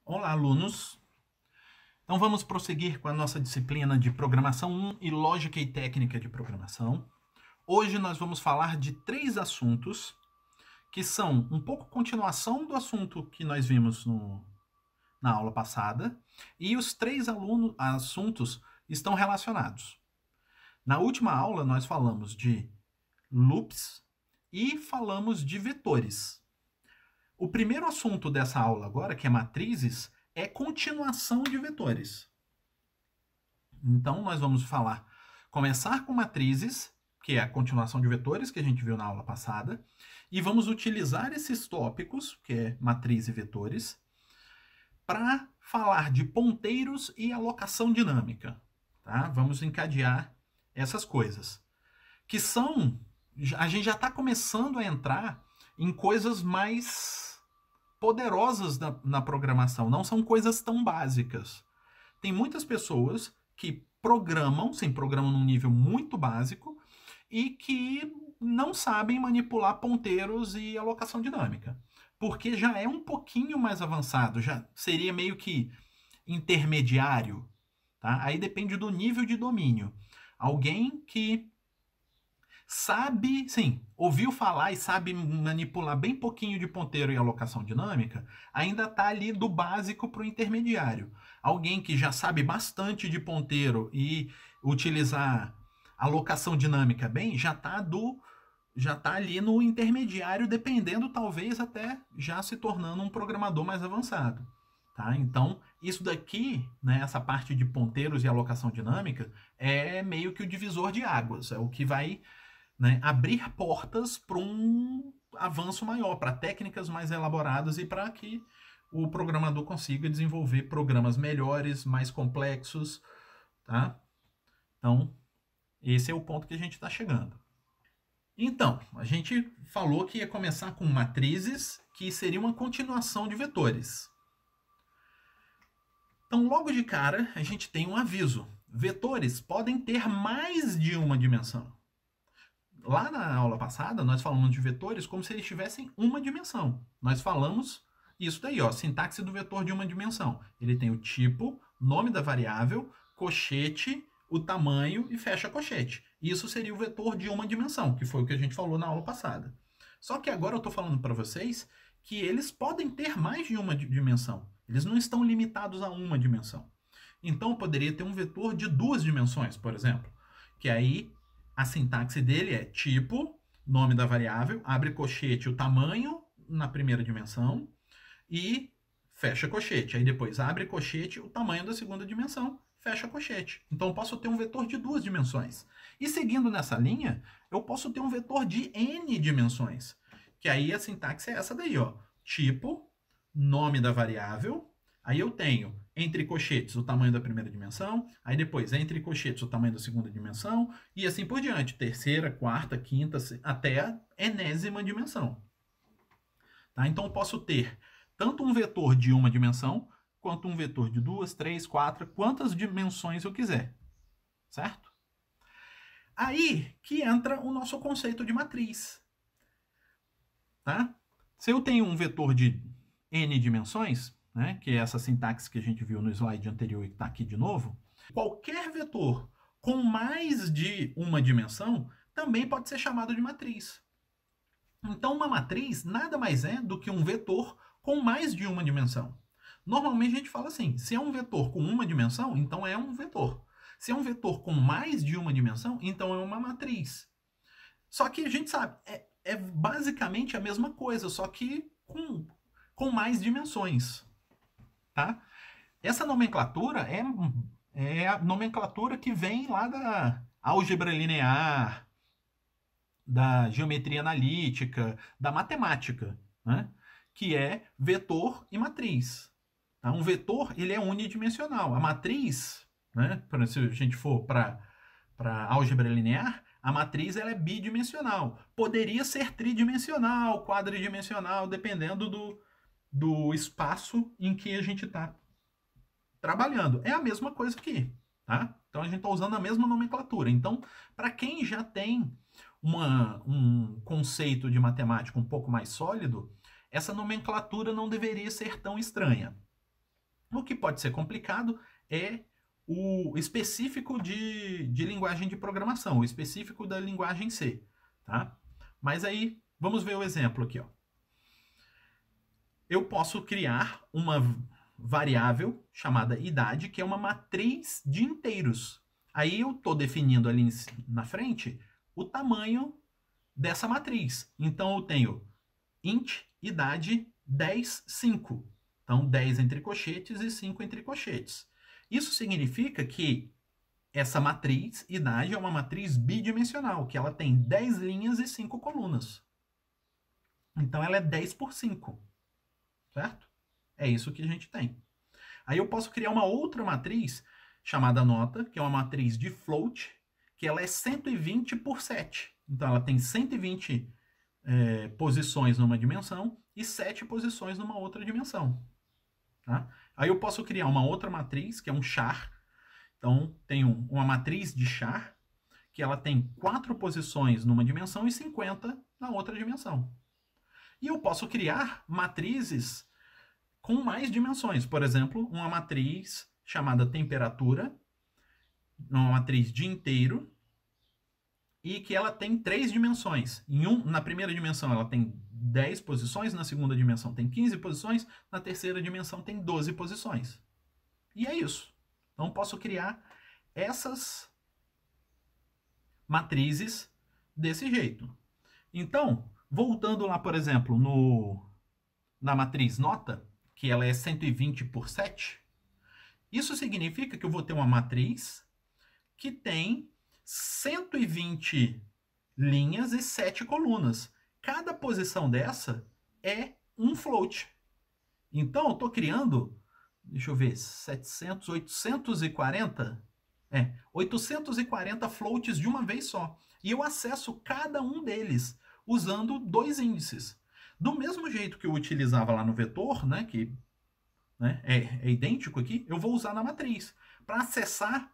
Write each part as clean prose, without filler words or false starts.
Olá, alunos! Então vamos prosseguir com a nossa disciplina de Programação 1 e Lógica e Técnica de Programação. Hoje nós vamos falar de três assuntos que são um pouco continuação do assunto que nós vimos na aula passada, e os três assuntos estão relacionados. Na última aula nós falamos de loops e falamos de vetores. O primeiro assunto dessa aula agora, que é matrizes, é continuação de vetores. Então, nós vamos começar com matrizes, que é a continuação de vetores que a gente viu na aula passada, e vamos utilizar esses tópicos, que é matriz e vetores, para falar de ponteiros e alocação dinâmica. Tá? Vamos encadear essas coisas, que são... A gente já está começando a entrar em coisas mais poderosas na programação, não são coisas tão básicas. Tem muitas pessoas que programam num nível muito básico e que não sabem manipular ponteiros e alocação dinâmica, porque já é um pouquinho mais avançado, já seria meio que intermediário, tá? Aí depende do nível de domínio. Alguém que sabe, sim, ouviu falar e sabe manipular bem pouquinho de ponteiro e alocação dinâmica, ainda está ali do básico para o intermediário. Alguém que já sabe bastante de ponteiro e utilizar alocação dinâmica bem, já está ali no intermediário, dependendo, talvez até já se tornando um programador mais avançado. Tá? Então, isso daqui, né, essa parte de ponteiros e alocação dinâmica, é meio que o divisor de águas, é o que vai, né, abrir portas para um avanço maior, para técnicas mais elaboradas e para que o programador consiga desenvolver programas melhores, mais complexos. Tá? Então, esse é o ponto que a gente está chegando. Então, a gente falou que ia começar com matrizes, que seria uma continuação de vetores. Então, logo de cara, a gente tem um aviso. Vetores podem ter mais de uma dimensão. Lá na aula passada, nós falamos de vetores como se eles tivessem uma dimensão. Nós falamos isso daí, ó, sintaxe do vetor de uma dimensão. Ele tem o tipo, nome da variável, cochete, o tamanho e fecha cochete. Isso seria o vetor de uma dimensão, que foi o que a gente falou na aula passada. Só que agora eu estou falando para vocês que eles podem ter mais de uma dimensão. Eles não estão limitados a uma dimensão. Então eu poderia ter um vetor de duas dimensões, por exemplo, que aí a sintaxe dele é tipo, nome da variável, abre cochete, o tamanho na primeira dimensão e fecha cochete. Aí depois abre cochete, o tamanho da segunda dimensão, fecha cochete. Então eu posso ter um vetor de duas dimensões. E seguindo nessa linha, eu posso ter um vetor de n dimensões, que aí a sintaxe é essa daí, ó. Tipo, nome da variável, aí eu tenho entre cochetes o tamanho da primeira dimensão, aí depois entre cochetes o tamanho da segunda dimensão, e assim por diante, terceira, quarta, quinta, até a enésima dimensão. Tá? Então eu posso ter tanto um vetor de uma dimensão, quanto um vetor de duas, três, quatro, quantas dimensões eu quiser. Certo? Aí que entra o nosso conceito de matriz. Tá? Se eu tenho um vetor de n dimensões, né, que é essa sintaxe que a gente viu no slide anterior e que está aqui de novo, qualquer vetor com mais de uma dimensão também pode ser chamado de matriz. Então, uma matriz nada mais é do que um vetor com mais de uma dimensão. Normalmente a gente fala assim, se é um vetor com uma dimensão, então é um vetor. Se é um vetor com mais de uma dimensão, então é uma matriz. Só que a gente sabe, é basicamente a mesma coisa, só que com mais dimensões. Tá? Essa nomenclatura é a nomenclatura que vem lá da álgebra linear, da geometria analítica, da matemática, né? Que é vetor e matriz. Tá? Um vetor ele é unidimensional. A matriz, né? Se a gente for para álgebra linear, a matriz ela é bidimensional. Poderia ser tridimensional, quadridimensional, dependendo do espaço em que a gente está trabalhando. É a mesma coisa aqui. Tá? Então a gente está usando a mesma nomenclatura. Então, para quem já tem um conceito de matemática um pouco mais sólido, essa nomenclatura não deveria ser tão estranha. O que pode ser complicado é o específico de linguagem de programação, o específico da linguagem C, tá? Mas aí, vamos ver o exemplo aqui, ó. Eu posso criar uma variável chamada idade, que é uma matriz de inteiros. Aí eu estou definindo ali na frente o tamanho dessa matriz. Então eu tenho int idade 10, 5. Então 10 entre colchetes e 5 entre colchetes. Isso significa que essa matriz idade é uma matriz bidimensional, que ela tem 10 linhas e 5 colunas. Então ela é 10 por 5. Certo? É isso que a gente tem. Aí eu posso criar uma outra matriz chamada nota, que é uma matriz de float, que ela é 120 por 7. Então ela tem 120 posições numa dimensão e 7 posições numa outra dimensão. Tá? Aí eu posso criar uma outra matriz, que é um char. Então tenho uma matriz de char, que ela tem 4 posições numa dimensão e 50 na outra dimensão. E eu posso criar matrizes com mais dimensões. Por exemplo, uma matriz chamada temperatura, uma matriz de inteiro, e que ela tem 3 dimensões. Na primeira dimensão ela tem 10 posições, na segunda dimensão tem 15 posições, na terceira dimensão tem 12 posições. E é isso. Então posso criar essas matrizes desse jeito. Então, voltando lá, por exemplo, na matriz nota, que ela é 120 por 7, isso significa que eu vou ter uma matriz que tem 120 linhas e 7 colunas. Cada posição dessa é um float. Então, eu estou criando, deixa eu ver, 700, 840? 840 floats de uma vez só. E eu acesso cada um deles usando 2 índices. Do mesmo jeito que eu utilizava lá no vetor, né, que é idêntico aqui, eu vou usar na matriz. Para acessar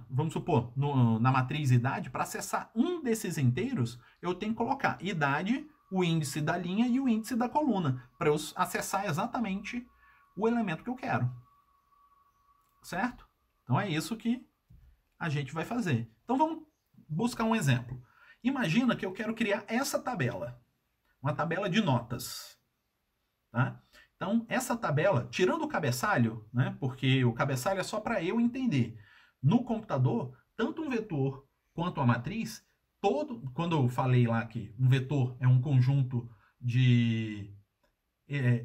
vamos supor, na matriz idade, para acessar um desses inteiros, eu tenho que colocar idade, o índice da linha e o índice da coluna, para eu acessar exatamente o elemento que eu quero. Certo? Então é isso que a gente vai fazer. Então vamos buscar um exemplo. Imagina que eu quero criar essa tabela, uma tabela de notas. Tá? Então, essa tabela, tirando o cabeçalho, né, porque o cabeçalho é só para eu entender. No computador, tanto um vetor quanto a matriz, quando eu falei lá que um vetor é um conjunto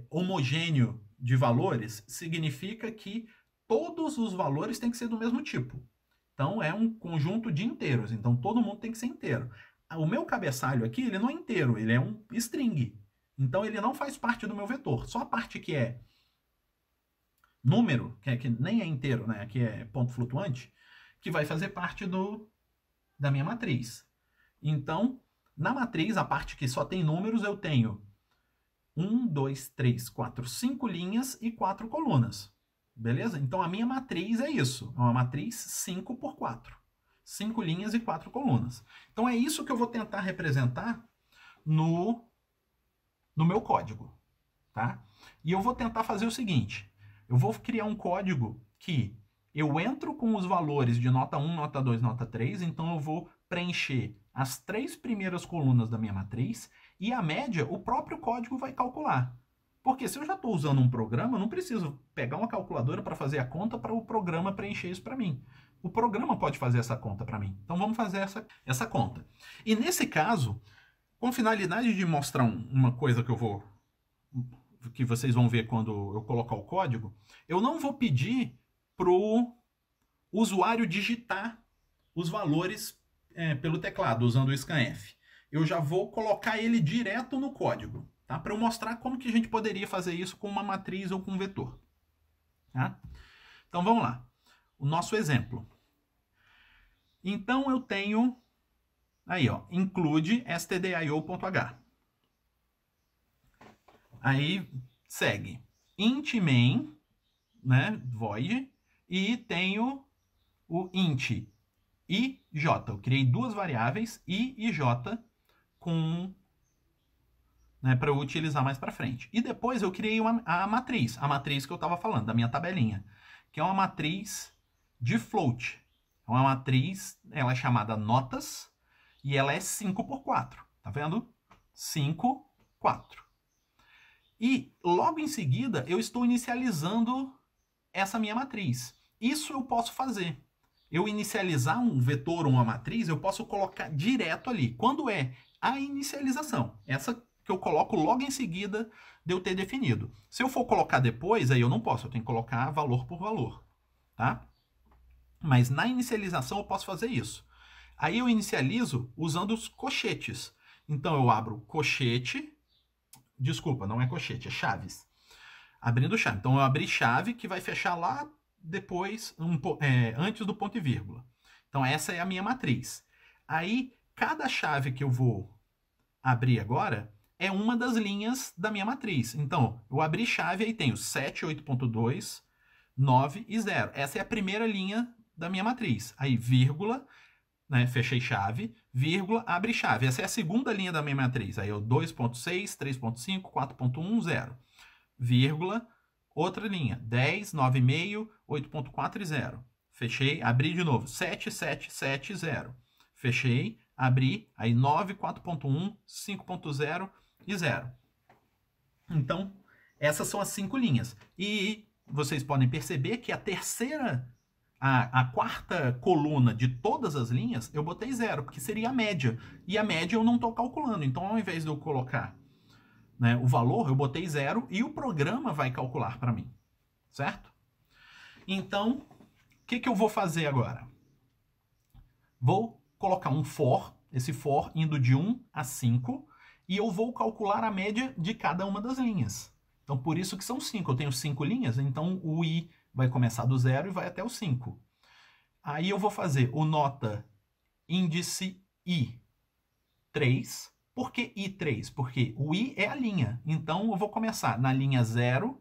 homogêneo de valores, significa que todos os valores têm que ser do mesmo tipo. Então, é um conjunto de inteiros. Então, todo mundo tem que ser inteiro. O meu cabeçalho aqui, ele não é inteiro, ele é um string. Então, ele não faz parte do meu vetor. Só a parte que é número, que nem é inteiro, né? Aqui é ponto flutuante, que vai fazer parte da minha matriz. Então, na matriz, a parte que só tem números, eu tenho 1, 2, 3, 4, 5 linhas e 4 colunas. Beleza? Então, a minha matriz é isso. É uma matriz 5 por 4. 5 linhas e 4 colunas. Então, é isso que eu vou tentar representar no meu código. Tá? E eu vou tentar fazer o seguinte. Eu vou criar um código que eu entro com os valores de nota 1, nota 2, nota 3. Então, eu vou preencher as 3 primeiras colunas da minha matriz e a média o próprio código vai calcular. Porque se eu já estou usando um programa, eu não preciso pegar uma calculadora para fazer a conta para o programa preencher isso para mim. O programa pode fazer essa conta para mim. Então vamos fazer essa conta. E nesse caso, com finalidade de mostrar uma coisa que vocês vão ver quando eu colocar o código, eu não vou pedir para o usuário digitar os valores pelo teclado, usando o scanf. Eu já vou colocar ele direto no código, tá? Para eu mostrar como que a gente poderia fazer isso com uma matriz ou com um vetor. Tá? Então vamos lá. O nosso exemplo. Então eu tenho aí, ó, include stdio.h. Aí segue int main, né, void, e tenho o int ij. Eu criei 2 variáveis, i e j, com né, para eu utilizar mais para frente. E depois eu criei a matriz que eu estava falando, da minha tabelinha, que é uma matriz de float. É uma matriz, ela é chamada notas, e ela é 5 por 4. Tá vendo? 5, 4. E logo em seguida eu estou inicializando essa minha matriz. Isso eu posso fazer. Eu inicializar um vetor ou uma matriz, eu posso colocar direto ali. Quando é a inicialização, essa que eu coloco logo em seguida de eu ter definido. Se eu for colocar depois, aí eu não posso, eu tenho que colocar valor por valor, tá? Mas na inicialização eu posso fazer isso. Aí eu inicializo usando os cochetes. Então eu abro cochete, desculpa, não é cochete, é chaves. Abrindo chave. Então eu abri chave que vai fechar lá depois, antes do ponto e vírgula. Então essa é a minha matriz. Aí cada chave que eu vou abrir agora é uma das linhas da minha matriz. Então eu abri chave e tenho 7, 8.2, 9 e 0. Essa é a primeira linha da minha matriz. Aí vírgula, né, fechei chave, vírgula, abre chave. Essa é a segunda linha da minha matriz. Aí eu 2.6, 3.5, 4.1, 0. Vírgula, outra linha, 10, 9,5, 8.4 e 0. Fechei, abri de novo, 7, 7, 7, 0. Fechei, abri, aí 9, 4.1, 5.0 e 0. Então, essas são as 5 linhas. E vocês podem perceber que a terceira, a quarta coluna de todas as linhas, eu botei 0, porque seria a média. E a média eu não estou calculando. Então, ao invés de eu colocar, né, o valor, eu botei 0 e o programa vai calcular para mim, certo? Então, o que eu vou fazer agora? Vou colocar um for, esse for indo de 1 a 5, e eu vou calcular a média de cada uma das linhas. Então, por isso que são 5. Eu tenho 5 linhas, então o i vai começar do 0 e vai até o 5. Aí eu vou fazer o nota índice i3. Por que i3? Porque o i é a linha. Então, eu vou começar na linha 0,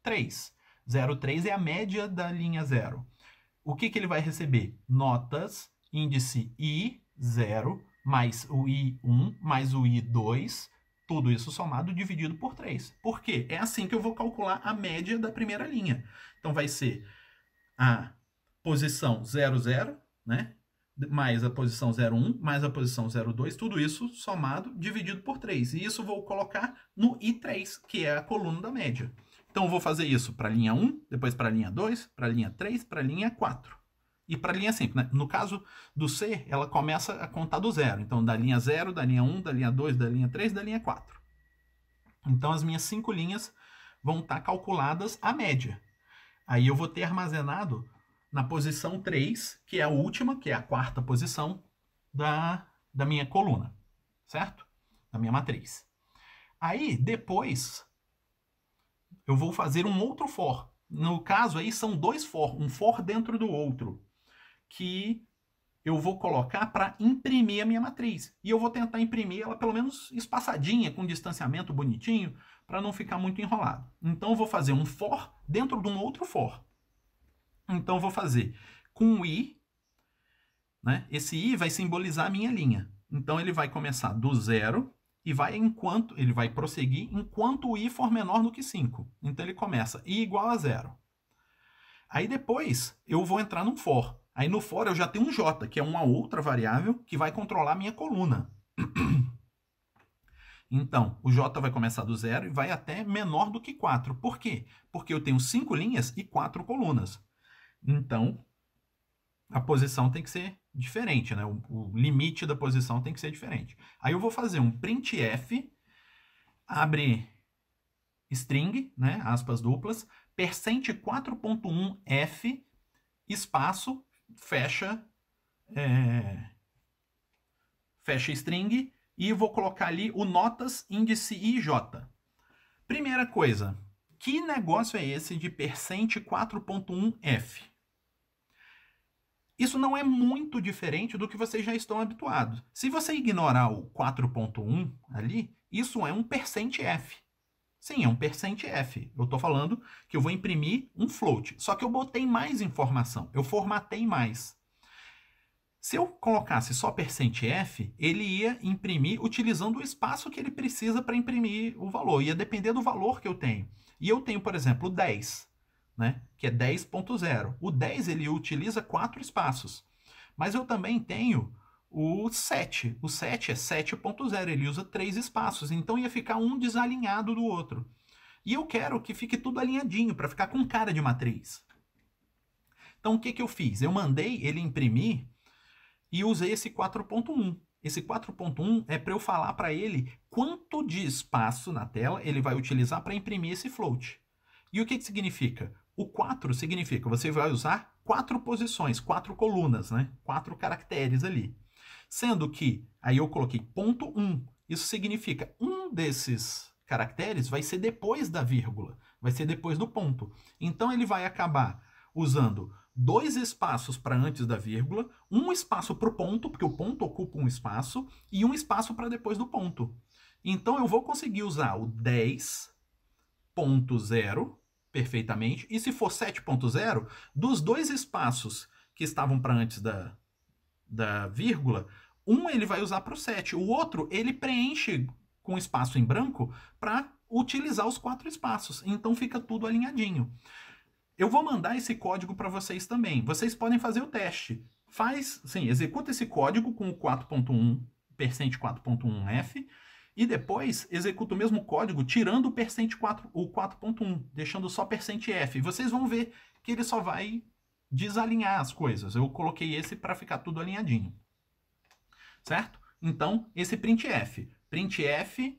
3. 0, 3 é a média da linha 0. O que ele vai receber? Notas, índice i0, mais o i1, mais o i2, tudo isso somado dividido por 3. Por quê? É assim que eu vou calcular a média da primeira linha. Então, vai ser a posição 0, 0, né? Mais a posição 0,1, mais a posição 0,2, tudo isso somado, dividido por 3. E isso eu vou colocar no I3, que é a coluna da média. Então, eu vou fazer isso para a linha 1, depois para a linha 2, para a linha 3, para a linha 4. E para a linha 5. Né? No caso do C, ela começa a contar do 0. Então, da linha 0, da linha 1, da linha 2, da linha 3, da linha 4. Então, as minhas 5 linhas vão estar calculadas a média. Aí eu vou ter armazenado na posição 3, que é a última, que é a quarta posição da minha coluna, certo? Da minha matriz. Aí, depois, eu vou fazer um outro for. No caso, aí são 2 for, um for dentro do outro, que eu vou colocar para imprimir a minha matriz. E eu vou tentar imprimir ela pelo menos espaçadinha, com distanciamento bonitinho, para não ficar muito enrolado. Então, eu vou fazer um for dentro de um outro for. Então, eu vou fazer com o i, né? Esse i vai simbolizar a minha linha. Então, ele vai começar do 0 e ele vai prosseguir enquanto o i for menor do que 5. Então, ele começa i igual a 0. Aí, depois, eu vou entrar num for. Aí, no for, eu já tenho um j, que é uma outra variável que vai controlar a minha coluna. Então, o j vai começar do 0 e vai até menor do que 4. Por quê? Porque eu tenho 5 linhas e 4 colunas. Então, a posição tem que ser diferente, né? O limite da posição tem que ser diferente. Aí eu vou fazer um printf, abre string, né? Aspas duplas, %4.1f, espaço, fecha string, e vou colocar ali o notas índice ij. Primeira coisa, que negócio é esse de %4.1f? Isso não é muito diferente do que vocês já estão habituados. Se você ignorar o 4.1 ali, isso é um %f. Sim, é um %f. Eu estou falando que eu vou imprimir um float. Só que eu botei mais informação. Eu formatei mais. Se eu colocasse só %F, ele ia imprimir utilizando o espaço que ele precisa para imprimir o valor. Ia depender do valor que eu tenho. E eu tenho, por exemplo, o 10, né? Que é 10.0. O 10 ele utiliza 4 espaços. Mas eu também tenho o 7. O 7 é 7.0. Ele usa 3 espaços. Então ia ficar um desalinhado do outro. E eu quero que fique tudo alinhadinho para ficar com cara de matriz. Então o que que eu fiz? Eu mandei ele imprimir e usei esse 4.1. Esse 4.1 é para eu falar para ele quanto de espaço na tela ele vai utilizar para imprimir esse float. E o que que significa? O 4 significa você vai usar 4 posições, 4 colunas, né? 4 caracteres ali. Sendo que, aí eu coloquei ponto 1. Isso significa um desses caracteres vai ser depois da vírgula, vai ser depois do ponto. Então ele vai acabar usando 2 espaços para antes da vírgula, um espaço para o ponto, porque o ponto ocupa um espaço, e um espaço para depois do ponto. Então eu vou conseguir usar o 10.0 perfeitamente, e se for 7.0, dos 2 espaços que estavam para antes da vírgula, um ele vai usar para o 7, o outro ele preenche com espaço em branco para utilizar os 4 espaços. Então fica tudo alinhadinho. Eu vou mandar esse código para vocês também. Vocês podem fazer o teste. Executa esse código com o 4.1, %4.1f, e depois executa o mesmo código tirando o o 4.1, deixando só %f. Vocês vão ver que ele só vai desalinhar as coisas. Eu coloquei esse para ficar tudo alinhadinho. Certo? Então, esse printf. Printf,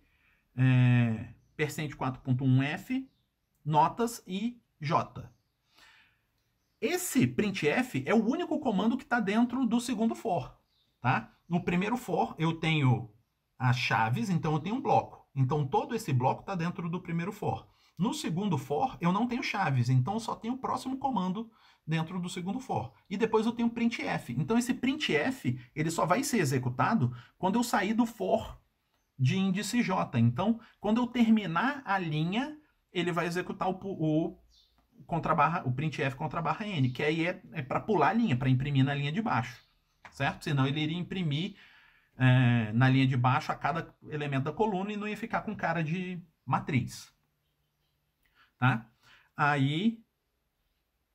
%4.1f, notas e j. Esse printf é o único comando que está dentro do segundo for. Tá? No primeiro for, eu tenho as chaves, então eu tenho um bloco. Então, todo esse bloco está dentro do primeiro for. No segundo for, eu não tenho chaves, então eu só tenho o próximo comando dentro do segundo for. E depois eu tenho printf. Então, esse printf ele só vai ser executado quando eu sair do for de índice j. Então, quando eu terminar a linha, ele vai executar o printf contra barra n, que aí é para pular a linha, para imprimir na linha de baixo, certo? Senão ele iria imprimir na linha de baixo a cada elemento da coluna e não ia ficar com cara de matriz, tá? Aí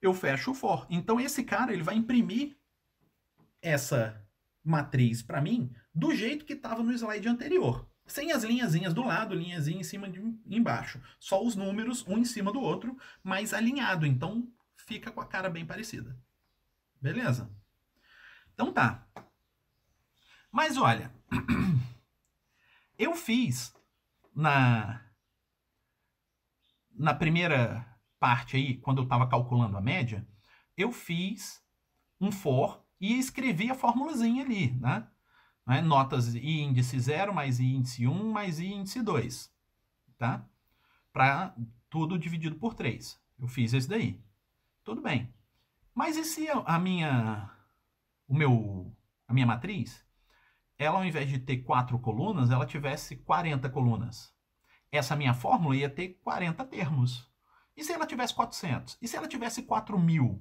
eu fecho o for. Então esse cara ele vai imprimir essa matriz para mim do jeito que estava no slide anterior. Sem as linhazinhas do lado, linhazinha em cima e embaixo. Só os números, um em cima do outro, mas alinhado. Então, fica com a cara bem parecida. Beleza? Então tá. Mas olha, eu fiz na primeira parte aí, quando eu estava calculando a média, eu fiz um for e escrevi a formulazinha ali, né? Notas I índice 0 mais I índice 1 mais I índice 2, tá? Para tudo dividido por 3. Eu fiz esse daí. Tudo bem. Mas e se a minha matriz, ela ao invés de ter 4 colunas, ela tivesse 40 colunas? Essa minha fórmula ia ter 40 termos. E se ela tivesse 400? E se ela tivesse 4.000?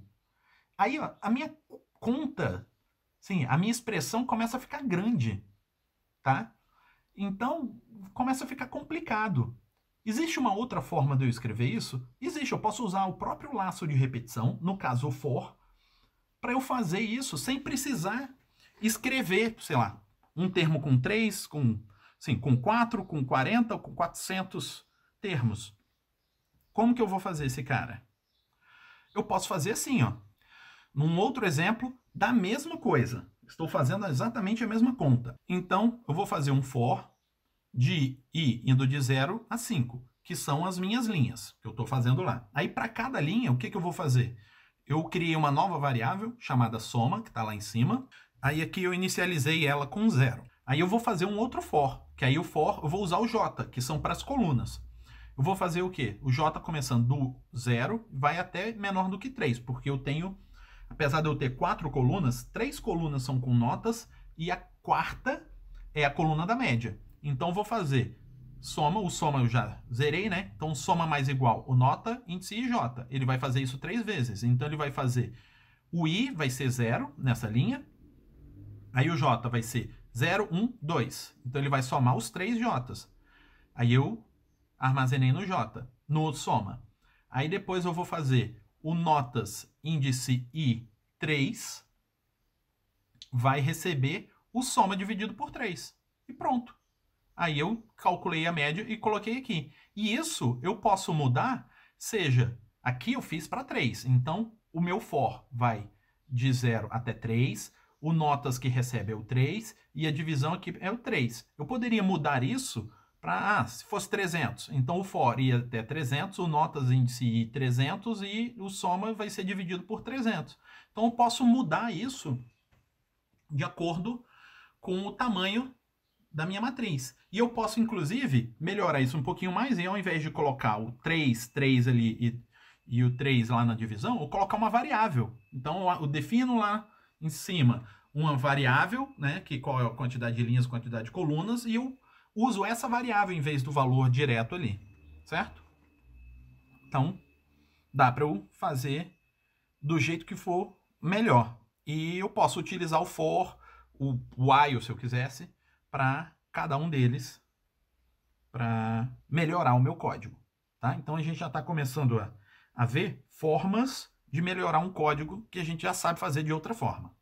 Aí ó, a minha conta... Sim, a minha expressão começa a ficar grande, tá? Então, começa a ficar complicado. Existe uma outra forma de eu escrever isso? Existe, eu posso usar o próprio laço de repetição, no caso o for, para eu fazer isso sem precisar escrever, sei lá, um termo com 3, com 4, com 40 ou com 400 termos. Como que eu vou fazer esse cara? Eu posso fazer assim, ó. Num outro exemplo da mesma coisa. Estou fazendo exatamente a mesma conta. Então, eu vou fazer um for de I indo de 0 a 5, que são as minhas linhas que eu estou fazendo lá. Aí, para cada linha, o que eu vou fazer? Eu criei uma nova variável chamada soma, que está lá em cima. Aí aqui eu inicializei ela com 0. Aí eu vou fazer um outro for, que aí o for eu vou usar o j, que são para as colunas. Eu vou fazer o quê? O j começando do 0 vai até menor do que 3, porque eu tenho... Apesar de eu ter 4 colunas, 3 colunas são com notas e a quarta é a coluna da média. Então, vou fazer soma, o soma eu já zerei, né? Então, soma mais igual o nota, índice e j. Ele vai fazer isso 3 vezes. Então, ele vai fazer o i vai ser 0 nessa linha. Aí o J vai ser 0, 1, 2. Então ele vai somar os 3 J's. Aí eu armazenei no J, no soma. Aí depois eu vou fazer o notas índice I3 vai receber o soma dividido por 3. E pronto. Aí eu calculei a média e coloquei aqui. E isso eu posso mudar, seja, aqui eu fiz para 3. Então, o meu for vai de 0 até 3, o notas que recebe é o 3 e a divisão aqui é o 3. Eu poderia mudar isso para, se fosse 300, então o for ia até 300, o notas índice I 300 e o soma vai ser dividido por 300. Então eu posso mudar isso de acordo com o tamanho da minha matriz. E eu posso, inclusive, melhorar isso um pouquinho mais e ao invés de colocar o 3, 3 ali e o 3 lá na divisão, eu colocar uma variável. Então eu defino lá em cima uma variável, né, que qual é a quantidade de linhas, quantidade de colunas, e eu uso essa variável em vez do valor direto ali, certo? Então, dá para eu fazer do jeito que for melhor. E eu posso utilizar o for, o while, se eu quisesse, para cada um deles, para melhorar o meu código. Tá? Então a gente já está começando a ver formas de melhorar um código que a gente já sabe fazer de outra forma.